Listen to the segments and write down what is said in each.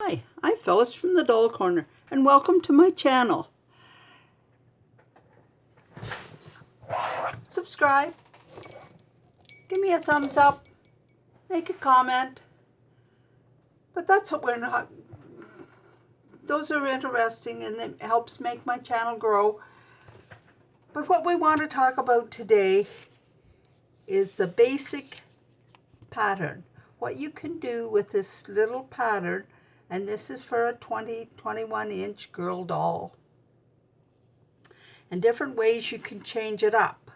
Hi, I'm Phyllis from the Doll Corner, and welcome to my channel. Subscribe, give me a thumbs up, make a comment, but that's what we're not. Those are interesting and it helps make my channel grow. But what we want to talk about today is the basic pattern. What you can do with this little pattern, and this is for a 21 inch girl doll. And different ways you can change it up.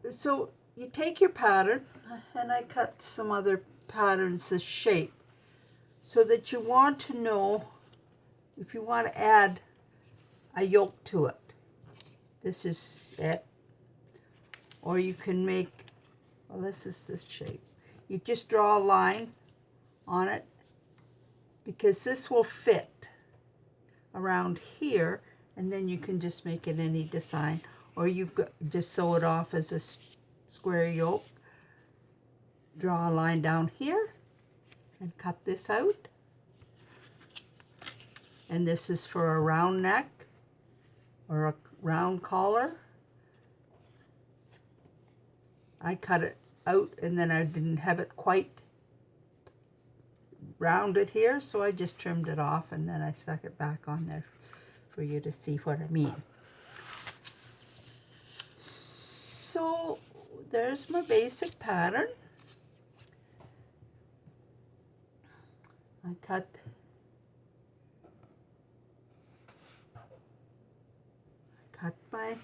So you take your pattern, and I cut some other patterns this shape, so that you want to know if you want to add a yoke to it. This is it. Or you can make, well, this is this shape. You just draw a line on it, because this will fit around here, and then you can just make it any design, or you just sew it off as a square yoke. Draw a line down here and cut this out, and this is for a round neck or a round collar. I cut it out and then I didn't have it quite rounded here, so I just trimmed it off and then I stuck it back on there for you to see what I mean. So there's my basic pattern. I cut my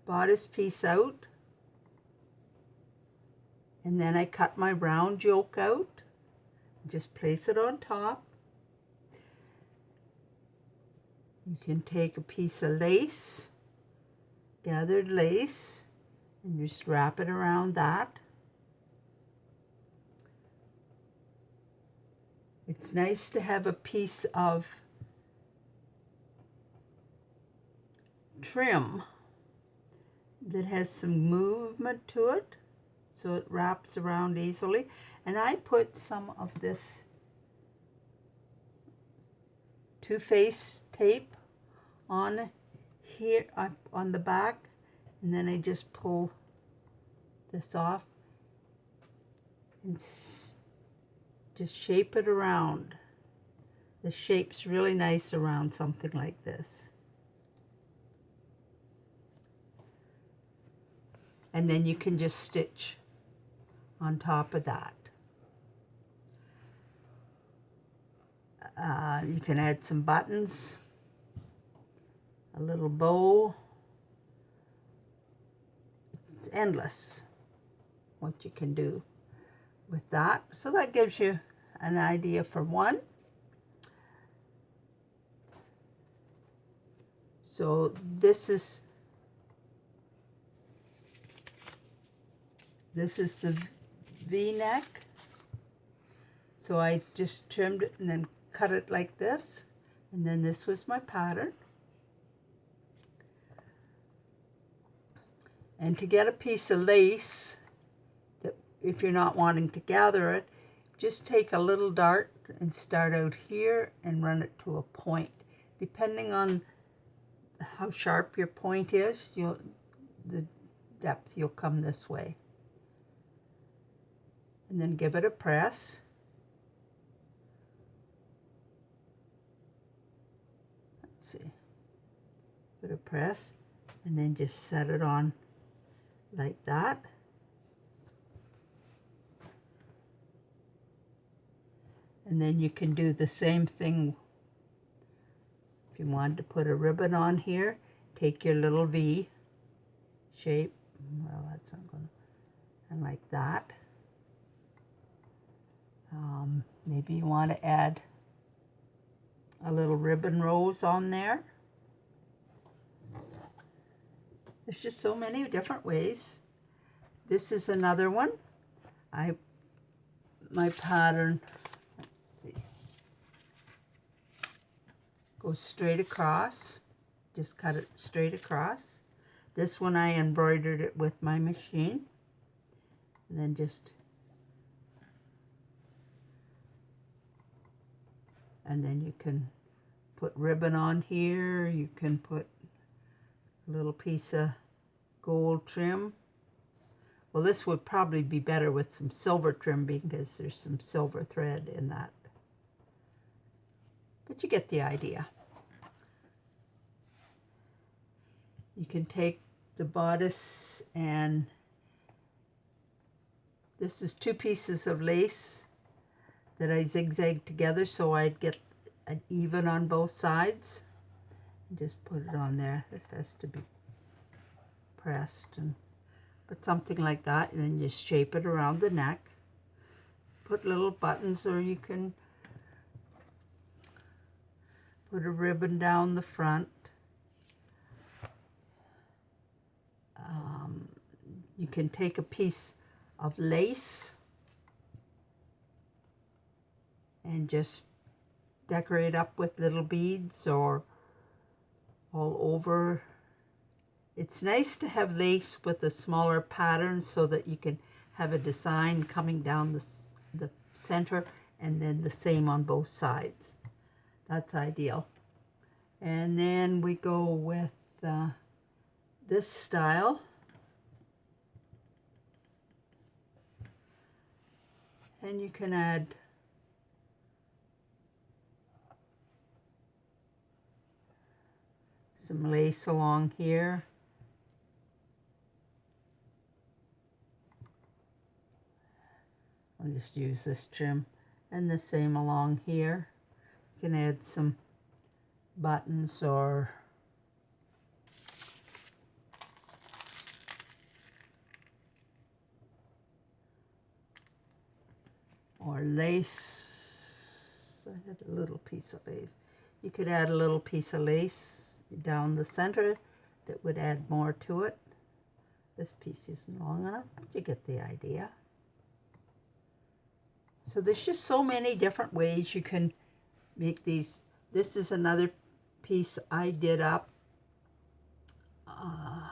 bodice piece out, and then I cut my round yoke out. Just place it on top. You can take a piece of lace, gathered lace, and just wrap it around that. It's nice to have a piece of trim that has some movement to it, so it wraps around easily. And I put some of this two-face tape on here, on the back, and then I just pull this off and just shape it around. The shape's really nice around something like this. And then you can just stitch on top of that. You can add some buttons, a little bow. It's endless what you can do with that. So that gives you an idea for one. So this is the V-neck. So I just trimmed it and then cut it like this. And then this was my pattern. And to get a piece of lace, that if you're not wanting to gather it, just take a little dart and start out here and run it to a point. Depending on how sharp your point is, the depth you'll come this way. And then give it a press. Let's see. Give it a press, and then just set it on like that. And then you can do the same thing. If you wanted to put a ribbon on here, take your little V shape. Well, that's not going to, and like that. Maybe you want to add a little ribbon rose on there. There's just so many different ways. This is another one. My pattern, let's see, goes straight across. Just cut it straight across. This one I embroidered it with my machine, and then just And then you can put ribbon on here. You can put a little piece of gold trim. Well, this would probably be better with some silver trim because there's some silver thread in that. But you get the idea. You can take the bodice, and this is 2 pieces of lace that I zigzagged together so I'd get an even on both sides. Just put it on there. This has to be pressed, and put something like that, and then you shape it around the neck. Put little buttons, or you can put a ribbon down the front. You can take a piece of lace and just decorate up with little beads or all over. It's nice to have lace with a smaller pattern so that you can have a design coming down the center and then the same on both sides. That's ideal. And then we go with this style. And you can add some lace along here. I'll just use this trim, and the same along here. You can add some buttons or lace. I had a little piece of lace. You could add a little piece of lace down the center that would add more to it. This piece isn't long enough, but you get the idea. So there's just so many different ways you can make these. This is another piece I did up. I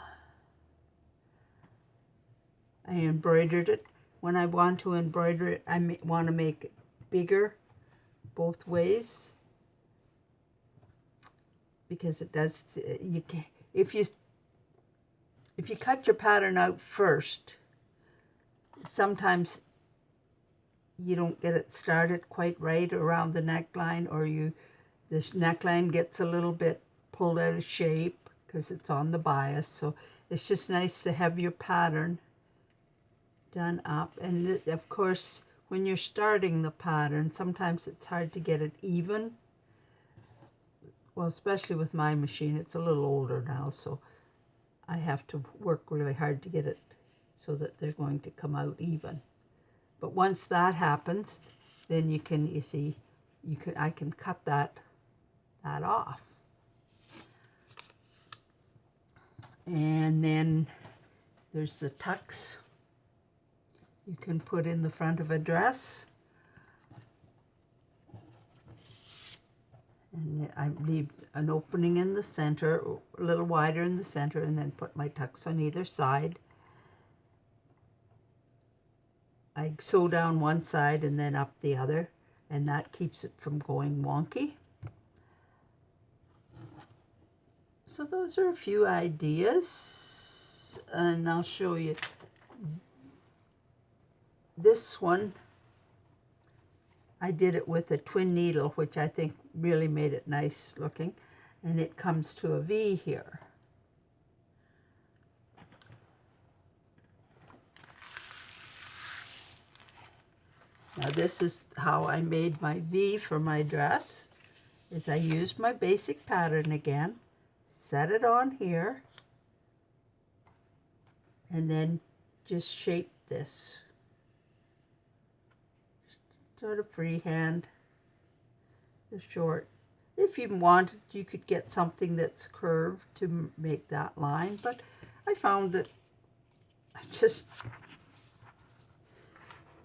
embroidered it. When I want to embroider it, I want to make it bigger both ways, because it does. You can, if you cut your pattern out first, sometimes you don't get it started quite right around the neckline, or this neckline gets a little bit pulled out of shape because it's on the bias. So it's just nice to have your pattern done up. And of course, when you're starting the pattern, sometimes it's hard to get it even. Well, especially with my machine, it's a little older now, so I have to work really hard to get it so that they're going to come out even. But once that happens, then I can cut that off. And then there's the tucks you can put in the front of a dress. And I leave an opening in the center, a little wider in the center, and then put my tucks on either side. I sew down one side and then up the other, and that keeps it from going wonky. So those are a few ideas, and I'll show you this one. I did it with a twin needle, which I think really made it nice looking, and it comes to a V here. Now this is how I made my V for my dress, is I used my basic pattern again, set it on here, and then just shape this. Sort of freehand, the short. If you wanted, you could get something that's curved to make that line, but I found that I just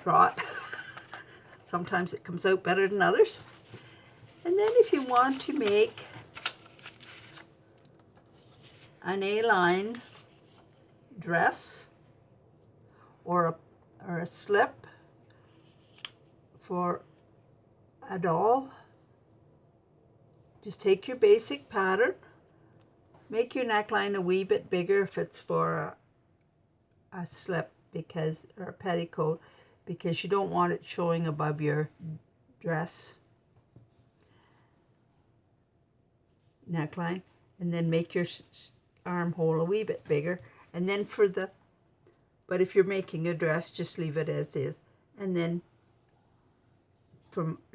draw it. Sometimes it comes out better than others. And then if you want to make an A-line dress or a slip for a doll, just take your basic pattern, make your neckline a wee bit bigger if it's for a slip or a petticoat, because you don't want it showing above your dress neckline. And then make your armhole a wee bit bigger. And then but if you're making a dress, just leave it as is. And then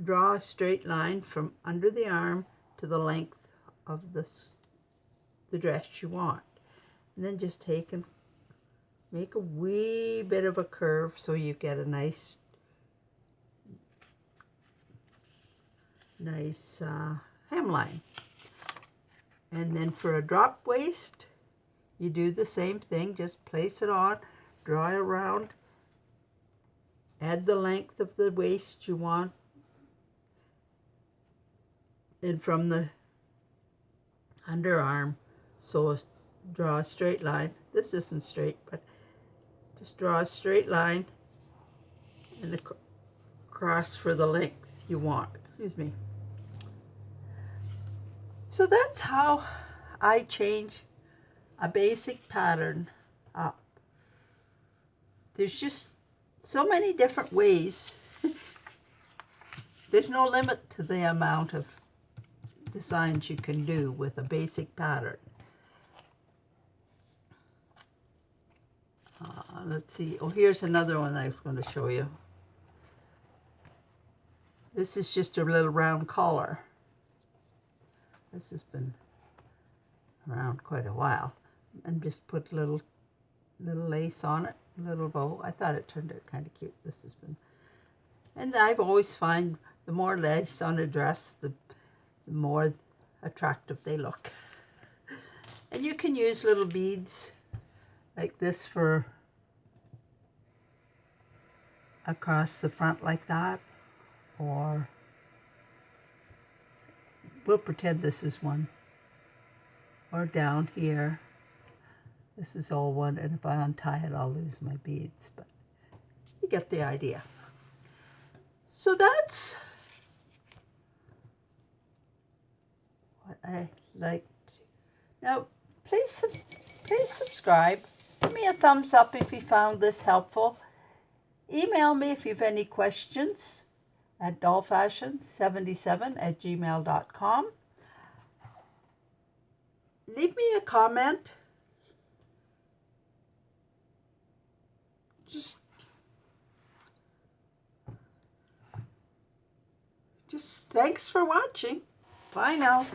draw a straight line from under the arm to the length of the dress you want. And then just take and make a wee bit of a curve so you get a nice hemline. And then for a drop waist, you do the same thing. Just place it on, draw it around, add the length of the waist you want, and from the underarm, so draw a straight line. This isn't straight, but just draw a straight line and across for the length you want. Excuse me. So that's how I change a basic pattern up. There's just so many different ways. There's no limit to the amount of designs you can do with a basic pattern. Let's see. Oh, here's another one I was going to show you. This is just a little round collar. This has been around quite a while. And just put little lace on it, little bow. I thought it turned out kind of cute. This has been, and I've always find the more lace on a dress, the more attractive they look. And you can use little beads like this for across the front like that, or we'll pretend this is one, or down here. This is all one, and if I untie it, I'll lose my beads, but you get the idea. So that's what I like to. Now, please subscribe. Give me a thumbs up if you found this helpful. Email me if you have any questions at dollfashion77@gmail.com. Leave me a comment. Just thanks for watching. Bye now.